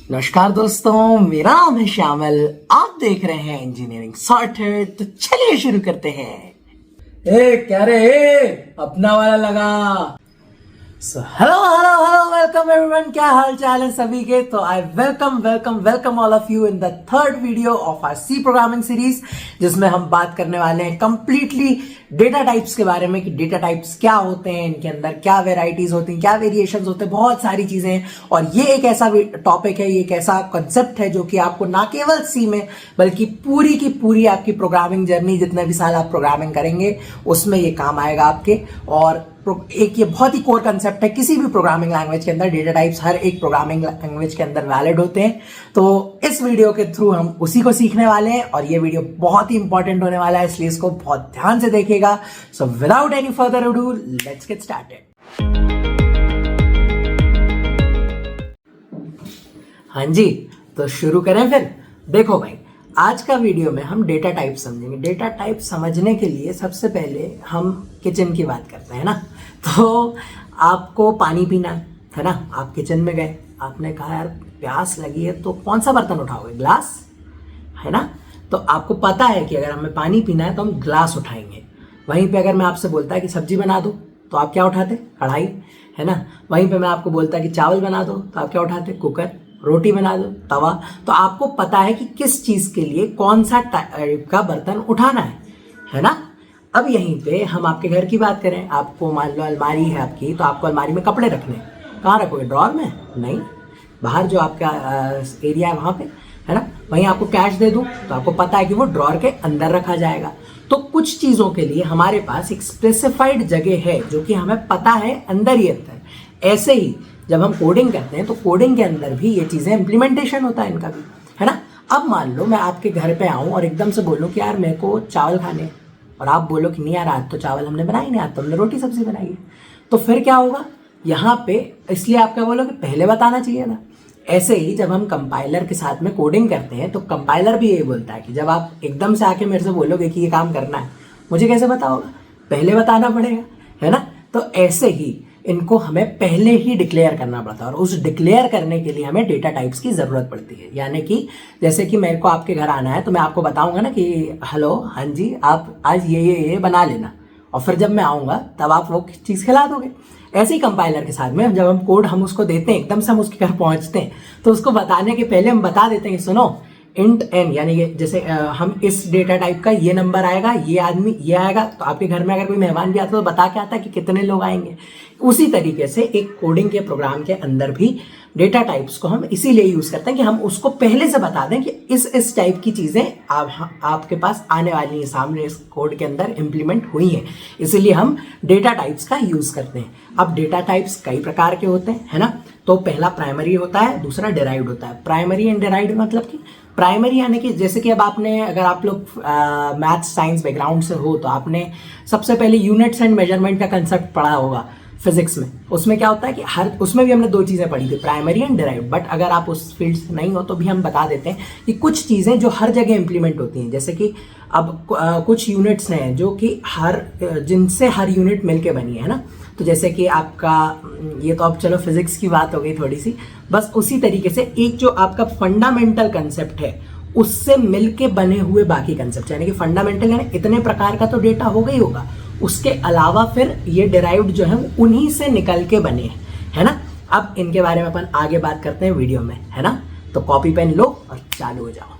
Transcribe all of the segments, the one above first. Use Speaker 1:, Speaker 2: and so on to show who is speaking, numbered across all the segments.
Speaker 1: नमस्कार दोस्तों, मेरा नाम है श्यामल। आप देख रहे हैं इंजीनियरिंग सॉर्टेड। तो चलिए शुरू करते हैं। क्या रे, अपना वाला लगा। Hello hello hello, welcome everyone. क्या हाल चाल है सभी के? तो I welcome all of you in the third video of our C programming series, जिसमें हम बात करने वाले हैं कंप्लीटली डेटा टाइप्स के बारे में कि डेटा टाइप्स क्या होते हैं, इनके अंदर क्या वेराइटीज होती हैं, क्या वेरिएशंस होते हैं, बहुत सारी चीजें हैं। और ये एक ऐसा टॉपिक है, ये एक ऐसा कॉन्सेप्ट है जो कि आपको ना केवल सी में बल्कि पूरी की पूरी आपकी प्रोग्रामिंग जर्नी, जितने भी साल आप प्रोग्रामिंग करेंगे उसमें ये काम आएगा आपके। और एक ये बहुत ही कोर कंसेप्ट है किसी भी प्रोग्रामिंग लैंग्वेज के अंदर। डेटा टाइप्स हर एक प्रोग्रामिंग लैंग्वेज के अंदर वैलिड होते हैं। तो इस वीडियो के थ्रू हम उसी को सीखने वाले हैं और ये वीडियो बहुत ही इंपॉर्टेंट होने वाला है, इसलिए इसको बहुत ध्यान से देखिएगा। So without any further ado, let's get started. हाँ जी, तो शुरू करें फिर। देखो भाई, आज का वीडियो में हम डेटा टाइप समझेंगे। डेटा टाइप समझने के लिए सबसे पहले हम किचन की बात करते हैं ना। तो आपको पानी पीना है ना, आप किचन में गए, आपने कहा यार प्यास लगी है, तो कौन सा बर्तन उठाओगे? ग्लास, है ना। तो आपको पता है कि अगर हमें पानी पीना है तो हम ग्लास उठाएंगे। वहीं पे अगर मैं आपसे बोलता है कि सब्जी बना दो, तो आप क्या उठाते? कढ़ाई, है ना। वहीं पे मैं आपको बोलता है कि चावल बना दो, तो आप क्या उठाते? कुकर। रोटी बना दो, तवा। तो आपको पता है कि किस चीज के लिए कौन सा टाइप का बर्तन उठाना है ना। अब यहीं पे हम आपके घर की बात करें, आपको मान लो अलमारी है आपकी, तो आपको अलमारी में कपड़े रखने, कहाँ रखोगे? ड्रॉर में? नहीं, बाहर जो आपका एरिया है वहां पे, है ना। वहीं आपको कैश दे दूं तो आपको पता है कि वो ड्रॉर के अंदर रखा जाएगा। तो कुछ चीजों के लिए हमारे पास एक स्पेसिफाइड जगह है जो कि हमें पता है अंदर ही अंदर। ऐसे ही जब हम कोडिंग करते हैं तो कोडिंग के अंदर भी ये चीजें इंप्लीमेंटेशन होता है इनका भी, है ना। अब मान लो मैं आपके घर पे आऊं और एकदम से बोलूं कि यार मेरे को चावल खाने, और आप बोलो कि नहीं यार आज तो चावल हमने बनाई नहीं, आज तो हमने रोटी सब्जी बनाई है। तो फिर क्या होगा यहाँ पे? इसलिए आप क्या बोलोगे? पहले बताना चाहिए था। ऐसे ही जब हम कंपाइलर के साथ में कोडिंग करते हैं तो कंपाइलर भी यही बोलता है कि जब आप एकदम से आके मेरे से बोलोगे कि ये काम करना है, मुझे कैसे पता होगा? पहले बताना पड़ेगा, है ना। तो ऐसे ही इनको हमें पहले ही डिक्लेयर करना पड़ता है और उस डिक्लेयर करने के लिए हमें डेटा टाइप्स की जरूरत पड़ती है। यानी कि जैसे कि मेरे को आपके घर आना है तो मैं आपको बताऊंगा ना कि हेलो, हाँ जी, आप आज ये बना लेना, और फिर जब मैं आऊंगा तब आप वो चीज़ खिला दोगे। ऐसे ही कंपाइलर के साथ में जब हम कोड हम उसको देते हैं, एकदम से हम उसके घर पहुंचते हैं तो उसको बताने के पहले हम बता देते हैं कि सुनो इंट एन, यानी ये जैसे हम इस डेटा टाइप का ये नंबर आएगा, ये आदमी ये आएगा। तो आपके घर में अगर कोई मेहमान भी आता है तो बता के आता है कि कितने लोग आएंगे। उसी तरीके से एक कोडिंग के प्रोग्राम के अंदर भी डेटा टाइप्स को हम इसीलिए यूज करते हैं कि हम उसको पहले से बता दें कि इस टाइप की चीजें आपके पास आने वाली हैं, सामने इस कोड के अंदर इंप्लीमेंट हुई हैं। इसीलिए हम डेटा टाइप्स का यूज करते हैं। अब डेटा टाइप्स कई प्रकार के होते हैं, है ना। तो पहला प्राइमरी होता है, दूसरा डिराइव्ड होता है। प्राइमरी एंड डिराइव्ड मतलब कि प्राइमरी यानी कि जैसे कि अब आपने, अगर आप लोग मैथ्स साइंस बैकग्राउंड से हो तो आपने सबसे पहले यूनिट्स एंड मेजरमेंट का कंसेप्ट पढ़ा होगा फिजिक्स में। उसमें क्या होता है कि उसमें भी हमने दो चीज़ें पढ़ी थी, प्राइमरी एंड डिराइव्ड। बट अगर आप उस फील्ड से नहीं हो तो भी हम बता देते हैं कि कुछ चीज़ें जो हर जगह इंप्लीमेंट होती हैं, जैसे कि अब कुछ यूनिट्स हैं जो कि जिनसे हर यूनिट मिलके बनी है ना। तो जैसे कि आपका ये तो अब चलो फिजिक्स की बात हो गई थोड़ी सी, बस उसी तरीके से एक जो आपका फंडामेंटल कंसेप्ट है उससे मिलके बने हुए बाकी कंसेप्ट, यानी कि फंडामेंटल यानी इतने प्रकार का तो डेटा होगा ही होगा, उसके अलावा फिर ये डिराइव्ड जो है वो उन्हीं से निकल के बने हैं, है ना। अब इनके बारे में अपन आगे बात करते हैं वीडियो में, है ना। तो कॉपी पेन लो और चालू हो जाओ।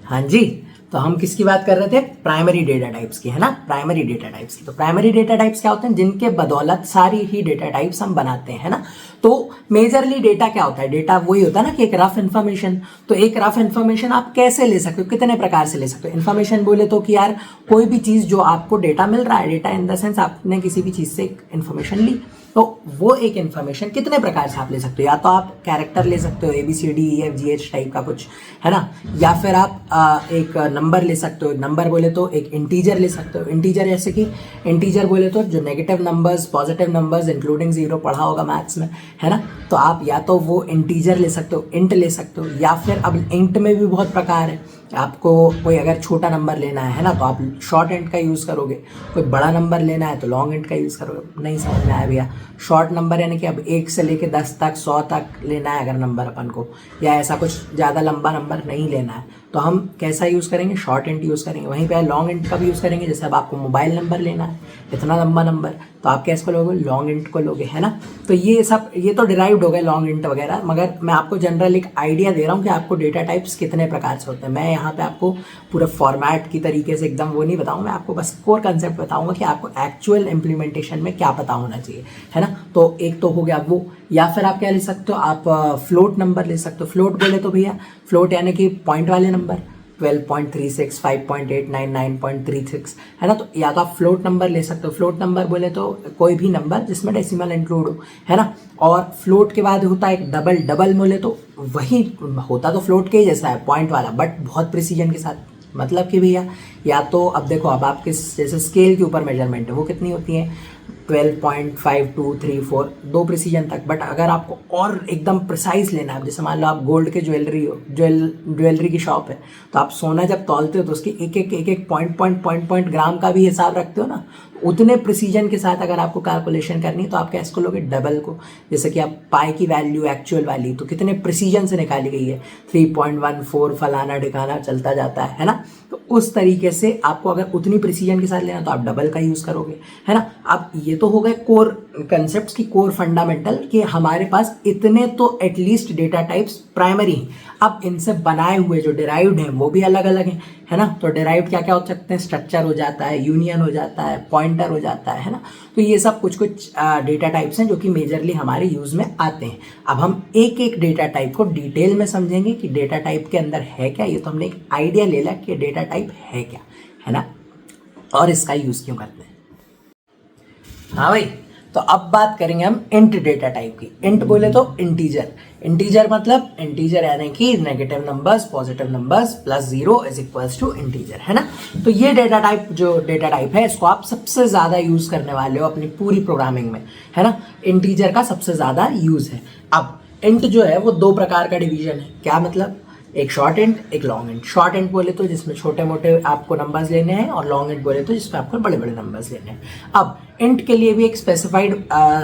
Speaker 1: हाँ जी, तो हम किसकी बात कर रहे थे? प्राइमरी डेटा टाइप्स की, है ना। प्राइमरी डेटा टाइप्स की। तो प्राइमरी डेटा टाइप्स क्या होते हैं? जिनके बदौलत सारी ही डेटा टाइप्स हम बनाते हैं, है ना। तो मेजरली डेटा क्या होता है? डेटा वही होता है ना कि एक रफ इन्फॉर्मेशन। तो एक रफ इन्फॉर्मेशन आप कैसे ले सकते हो, कितने प्रकार से ले सकते हो? इन्फॉर्मेशन बोले तो कि यार कोई भी चीज जो आपको डेटा मिल रहा है, डेटा इन द सेंस आपने किसी भी चीज से एक इन्फॉर्मेशन ली, तो वो एक इन्फॉर्मेशन कितने प्रकार से आप ले सकते हो? या तो आप कैरेक्टर ले सकते हो, ABCDEFGH टाइप का कुछ, है ना। या फिर आप एक नंबर ले सकते हो। नंबर बोले तो एक इंटीजर ले सकते हो। इंटीजर जैसे कि इंटीजर बोले तो जो negative numbers, positive numbers including zero पढ़ा होगा मैथ्स में, है ना। तो आप या तो वो इंटीजर ले सकते हो, इंट ले सकते हो, या फिर अब इंट में भी बहुत प्रकार है। आपको कोई अगर छोटा नंबर लेना है ना, तो आप शॉर्ट एंड का यूज़ करोगे, कोई बड़ा नंबर लेना है तो लॉन्ग एंड का यूज़ करोगे। नहीं समझ में आया भैया? शॉर्ट नंबर यानी कि अब 1 से लेके 10 तक 100 तक लेना है अगर नंबर अपन को, या ऐसा कुछ ज़्यादा लंबा नंबर नहीं लेना है, तो हम कैसा यूज़ करेंगे? शॉर्ट एंड यूज़ करेंगे। वहीं पे लॉन्ग एंड का भी यूज़ करेंगे। जैसे अब आपको मोबाइल नंबर लेना है, इतना लंबा नंबर, तो आप कैसे लोगे? लॉन्ग एंड को लोगे, है ना। तो ये सब, ये तो डिराइव्ड हो गए लॉन्ग एंड वगैरह, मगर मैं आपको जनरल एक आइडिया दे रहा हूँ कि आपको डेटा टाइप्स कितने प्रकार से होते हैं। मैं यहाँ पे आपको पूरा फॉर्मेट की तरीके से एकदम वो नहीं बताऊँ, मैं आपको बस कोर कंसेप्ट बताऊँगा कि आपको एक्चुअल इम्प्लीमेंटेशन में क्या पता होना चाहिए, है ना। तो एक तो हो गया वो, या फिर आप क्या ले सकते हो? आप फ्लोट नंबर ले सकते हो। फ्लोट बोले तो भैया, फ्लोट यानी कि पॉइंट वाले नंबर, 12.36, 5.89, 9.36, है ना। तो या तो आप फ्लोट नंबर ले सकते हो। फ्लोट नंबर बोले तो कोई भी नंबर जिसमें डेसिमल इंक्लूड हो, है ना। और फ्लोट के बाद होता है एक डबल। डबल बोले तो वही होता तो फ्लोट के ही जैसा है, पॉइंट वाला, बट बहुत प्रिसीजन के साथ। मतलब कि भैया, या तो अब देखो, अब आपके जैसे स्केल के ऊपर मेजरमेंट है, वो कितनी होती है? 12.5234, 2 प्रिसीजन तक। बट अगर आपको और एकदम प्रिसाइज लेना है, जैसे मान लो आप गोल्ड के ज्वेलरी की शॉप है, तो आप सोना जब तौलते हो तो उसकी एक एक पॉइंट ग्राम का भी हिसाब रखते हो ना। उतने प्रिसीजन के साथ अगर आपको कैलकुलेशन करनी है तो आप कैसे लोगे? डबल को। जैसे कि आप पाई की वैल्यू, एक्चुअल वैल्यू तो कितने प्रिसीजन से निकाली गई है, 3.14 फलाना ढिकाना चलता जाता है ना। तो उस तरीके से आपको अगर उतनी प्रिसीजन के साथ लेना तो आप डबल का यूज़ करोगे, है ना। अब ये तो हो गए कोर कंसेप्ट्स की, कोर फंडामेंटल, कि हमारे पास इतने तो एटलीस्ट डेटा टाइप्स प्राइमरी हैं। अब इनसे बनाए हुए जो डिराइव्ड हैं वो भी अलग अलग हैं, है ना। तो डिराइव्ड क्या क्या हो सकते हैं? स्ट्रक्चर हो जाता है, यूनियन हो जाता है, पॉइंटर हो जाता है ना। तो ये सब कुछ डेटा टाइप्स हैं जो कि मेजरली हमारे यूज में आते हैं। अब हम एक एक डेटा टाइप को डिटेल में समझेंगे कि डेटा टाइप के अंदर है क्या। ये तो हमने एक आइडिया ले लिया कि डेटा टाइप है क्या, है ना, और इसका यूज क्यों करते हैं। हाँ भाई, तो अब बात करेंगे हम इंट डेटा टाइप की। इंट बोले तो इंटीजर। इंटीजर मतलब, इंटीजर यानी कि negative numbers, positive numbers plus 0 is equals to integer, है ना। तो ये डेटा टाइप, जो डेटा टाइप है, इसको आप सबसे ज्यादा यूज करने वाले हो अपनी पूरी प्रोग्रामिंग में, है ना। इंटीजर का सबसे ज्यादा यूज है। अब इंट जो है वो 2 प्रकार का डिवीजन है। क्या मतलब? एक शॉर्ट इंट, एक लॉन्ग इंट। शॉर्ट इंट बोले तो जिसमें छोटे मोटे आपको नंबर्स लेने हैं, और लॉन्ग इंट बोले तो जिसमें आपको बड़े बड़े नंबर्स लेने हैं। अब इंट के लिए भी एक स्पेसिफाइड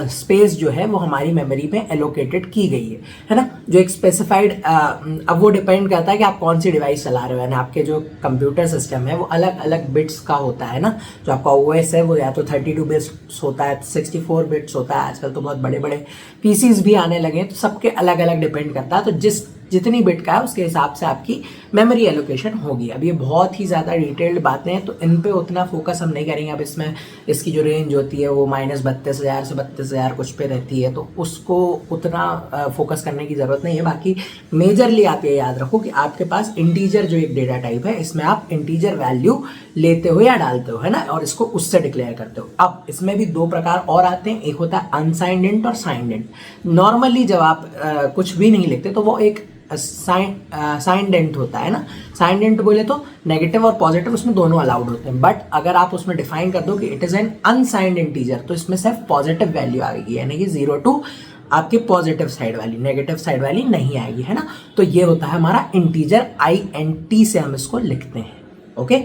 Speaker 1: स्पेस जो है वो हमारी मेमोरी में एलोकेटेड की गई है ना। जो एक स्पेसिफाइड, अब वो डिपेंड करता है कि आप कौन सी डिवाइस चला रहे हो, यानी आपके जो कंप्यूटर सिस्टम है वो अलग अलग बिट्स का होता है ना। जो आपका ओएस है वो या तो 32 बिट्स होता है, 64 बिट्स होता है। आजकल तो बहुत बड़े बड़े पीसीज भी आने लगे हैं, तो सबके अलग अलग डिपेंड करता है। तो जितनी बिट का है उसके हिसाब से आपकी मेमोरी एलोकेशन होगी। अब ये बहुत ही ज़्यादा डिटेल्ड बातें हैं, तो इन पे उतना फोकस हम नहीं करेंगे। अब इसमें इसकी जो रेंज होती है वो -32,000 से 32,000 कुछ पे रहती है, तो उसको उतना फोकस करने की ज़रूरत नहीं है। बाकी मेजरली आप ये याद रखो कि आपके पास इंटीजर जो एक डेटा टाइप है, इसमें आप इंटीजर वैल्यू लेते हो या डालते हो, है ना, और इसको उससे डिक्लेयर करते हो। अब इसमें भी 2 प्रकार और आते हैं। एक होता है अनसाइंड इंट और साइंड इंट। नॉर्मली जब आप कुछ भी नहीं लिखते तो वो एक साइंड इंट होता है ना। साइंड इंट बोले तो नेगेटिव और पॉजिटिव उसमें दोनों अलाउड होते हैं। बट अगर आप उसमें डिफाइन कर दो कि it is an unsigned integer, तो इसमें सिर्फ पॉजिटिव वैल्यू आएगी, यानी कि 0 to आपकी पॉजिटिव साइड वाली, नेगेटिव साइड वाली नहीं आएगी, है ना। तो ये होता है हमारा इंटीजर, INT से हम इसको लिखते हैं। ओके।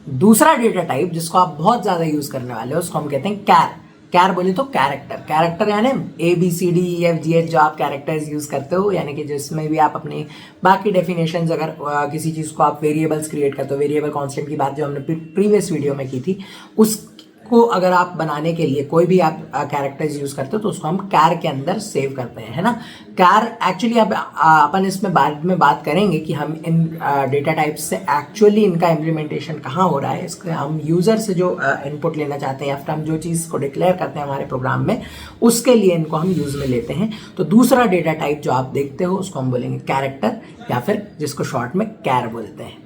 Speaker 1: दूसरा डेटा टाइप जिसको आप बहुत ज्यादा यूज करने वाले हो उसको हम कहते हैं कैर। कैर बोले तो कैरेक्टर। कैरेक्टर यानी ABCDEFGH जो आप कैरेक्टर्स यूज करते हो, यानी कि जिसमें भी आप अपने बाकी डेफिनेशंस, अगर किसी चीज को आप वेरिएबल्स क्रिएट करते हो, वेरिएबल कांस्टेंट की बात जो हमने प्रीवियस वीडियो में की थी, उसको अगर आप बनाने के लिए कोई भी आप कैरेक्टर्स यूज करते हो तो उसको हम कैर के अंदर सेव करते हैं, है ना। कैर एक्चुअली अब अपन इसमें बाद में बात करेंगे कि हम इन डेटा टाइप्स से एक्चुअली इनका इम्प्लीमेंटेशन कहाँ हो रहा है। इसके हम यूजर से जो इनपुट लेना चाहते हैं या फिर हम जो चीज़ को डिक्लेयर करते हैं हमारे प्रोग्राम में, उसके लिए इनको हम यूज में लेते हैं। तो दूसरा डेटा टाइप जो आप देखते हो उसको हम बोलेंगे कैरेक्टर, या फिर जिसको शॉर्ट में कैर बोलते हैं।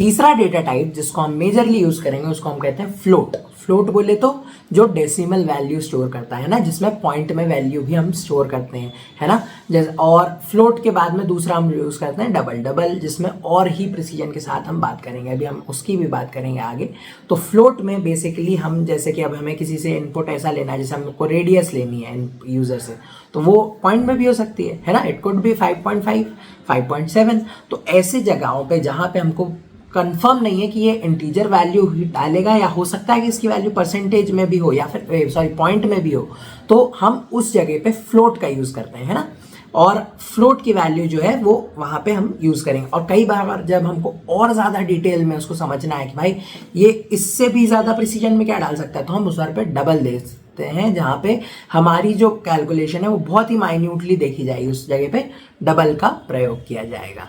Speaker 1: तीसरा डेटा टाइप जिसको हम मेजरली यूज करेंगे उसको हम कहते हैं फ्लोट। फ्लोट बोले तो जो डेसिमल वैल्यू स्टोर करता है ना, जिसमें पॉइंट में वैल्यू भी हम स्टोर करते हैं, है ना। जैसे और फ्लोट के बाद में दूसरा हम यूज करते हैं डबल। डबल जिसमें और ही प्रिसीजन के साथ हम बात करेंगे, अभी हम उसकी भी बात करेंगे आगे। तो फ्लोट में बेसिकली हम जैसे कि अब हमें किसी से इनपुट ऐसा लेना है, जैसे हमको रेडियस लेनी है यूजर से, तो वो पॉइंट में भी हो सकती है ना। It could be 5.5, 5.7। तो ऐसे जगहों पे जहाँ पे हमको कंफर्म नहीं है कि ये इंटीजर वैल्यू ही डालेगा, या हो सकता है कि इसकी वैल्यू परसेंटेज में भी हो या फिर पॉइंट में भी हो, तो हम उस जगह पे फ्लोट का यूज करते हैं, है ना। और फ्लोट की वैल्यू जो है वो वहाँ पे हम यूज करेंगे। और कई बार जब हमको और ज़्यादा डिटेल में उसको समझना है कि भाई ये इससे भी ज़्यादा प्रिसीजन में क्या डाल सकता है, तो हम उस बार पे डबल देते हैं, जहाँ पे हमारी जो कैलकुलेशन है वो बहुत ही माइन्यूटली देखी जाएगी, उस जगह पे डबल का प्रयोग किया जाएगा।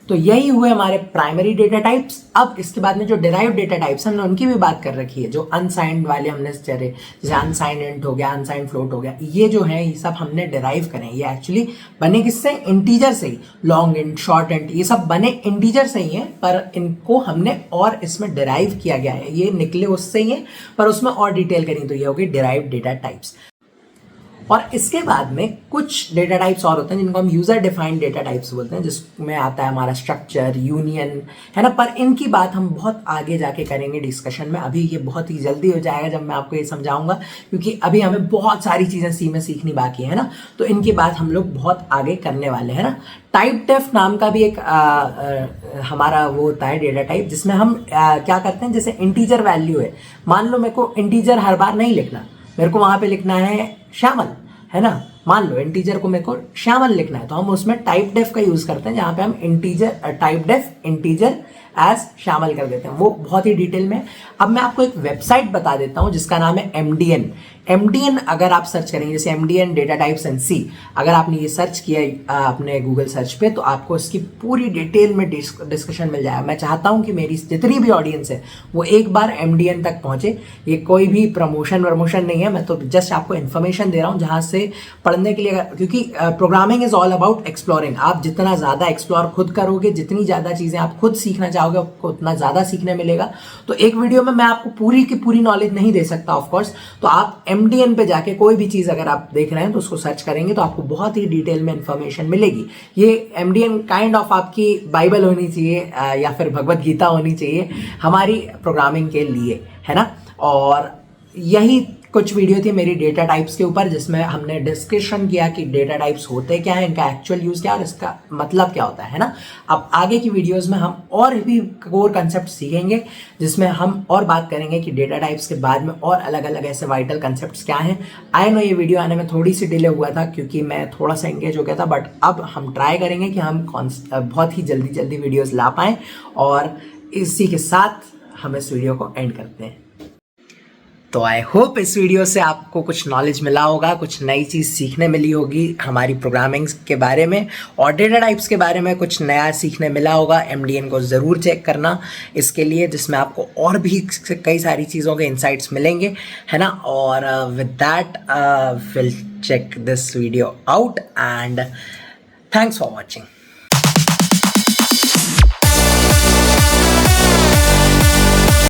Speaker 1: तो यही हुए हमारे प्राइमरी डेटा टाइप्स। अब इसके बाद में जो डिराइव्ड डेटा टाइप्स हमने उनकी भी बात कर रखी है, जो अनसाइंड वाले हमने जैसे अनसाइंड इंट हो गया, अनसाइंड फ्लोट हो गया, ये जो है ये सब हमने डिराइव करें। ये एक्चुअली बने किससे, इंटीजर से ही। लॉन्ग इंट, शॉर्ट इंट, ये सब बने इंटीजर से ही है, पर इनको हमने और इसमें डिराइव किया गया है। ये निकले उससे ही है, पर उसमें और डिटेल करें तो ये होगी डिराइव्ड डेटा टाइप्स। और इसके बाद में कुछ डेटा टाइप्स और होते हैं जिनको हम यूजर डिफाइंड डेटा टाइप्स बोलते हैं, जिसमें आता है हमारा स्ट्रक्चर, यूनियन, है ना। पर इनकी बात हम बहुत आगे जाके करेंगे डिस्कशन में। अभी ये बहुत ही जल्दी हो जाएगा जब मैं आपको ये समझाऊंगा, क्योंकि अभी हमें बहुत सारी चीज़ें सी में सीखनी बाकी है ना। तो इनकी बात हम लोग बहुत आगे करने वाले हैं ना। टाइप डेफ नाम का भी एक हमारा वो होता है डेटा टाइप, जिसमें हम क्या करते हैं, जैसे इंटीजर वैल्यू है, मान लो मेरे को इंटीजर हर बार नहीं लिखना, मेरे को वहाँ पे लिखना है श्यामल, है ना। मान लो इंटीजर को मेरे को श्यामल लिखना है, तो हम उसमें टाइप डेफ का यूज करते हैं, जहाँ पे हम integer typedef integer as शामिल कर देते हैं। वो बहुत ही डिटेल में। अब मैं आपको एक वेबसाइट बता देता हूँ जिसका नाम है MDN। MDN अगर आप सर्च करेंगे, जैसे MDN डेटा टाइप्स एंड सी, अगर आपने ये सर्च किया अपने गूगल सर्च पे, तो आपको इसकी पूरी डिटेल में डिस्कशन मिल जाएगा। मैं चाहता हूँ कि मेरी जितनी भी ऑडियंस है वो एक बार MDN तक पहुंचे। ये कोई भी प्रमोशन वमोशन नहीं है, मैं तो जस्ट आपको इन्फॉर्मेशन दे रहा हूँ जहाँ से पढ़ने के लिए, क्योंकि programming is all about exploring. आप जितना ज़्यादा एक्सप्लोर खुद करोगे, जितनी ज़्यादा चीज़ें आप खुद सीखना चाहोगे, आपको उतना ज़्यादा सीखने मिलेगा। तो एक वीडियो में मैं आपको पूरी की पूरी नॉलेज नहीं दे सकता ऑफ कोर्स, तो आप MDN पे जाके कोई भी चीज़ अगर आप देख रहे हैं तो उसको सर्च करेंगे तो आपको बहुत ही डिटेल में इंफॉर्मेशन मिलेगी। ये MDN काइंड ऑफ आपकी बाइबल होनी चाहिए या फिर भगवत गीता होनी चाहिए हमारी प्रोग्रामिंग के लिए, है ना। और यही कुछ वीडियो थी मेरी डेटा टाइप्स के ऊपर, जिसमें हमने डिस्कशन किया कि डेटा टाइप्स होते क्या है, इनका एक्चुअल यूज क्या है और इसका मतलब क्या होता है ना। अब आगे की वीडियोस में हम और भी कोर कंसेप्ट सीखेंगे, जिसमें हम और बात करेंगे कि डेटा टाइप्स के बाद में और अलग अलग ऐसे वाइटल कंसेप्ट्स क्या हैं। आई नो ये वीडियो आने में थोड़ी सी डिले हुआ था क्योंकि मैं थोड़ा सा एंगेज हो गया था, बट अब हम ट्राई करेंगे कि हम बहुत ही जल्दी वीडियोज़ ला पाएँ। और इसी के साथ हम इस वीडियो को एंड करते हैं। तो आई होप इस वीडियो से आपको कुछ नॉलेज मिला होगा, कुछ नई चीज़ सीखने मिली होगी हमारी प्रोग्रामिंग के बारे में, और डेटा टाइप्स के बारे में कुछ नया सीखने मिला होगा। MDN को ज़रूर चेक करना इसके लिए, जिसमें आपको और भी कई सारी चीज़ों के इंसाइट्स मिलेंगे, है ना। और with that will check this video out and thanks for watching.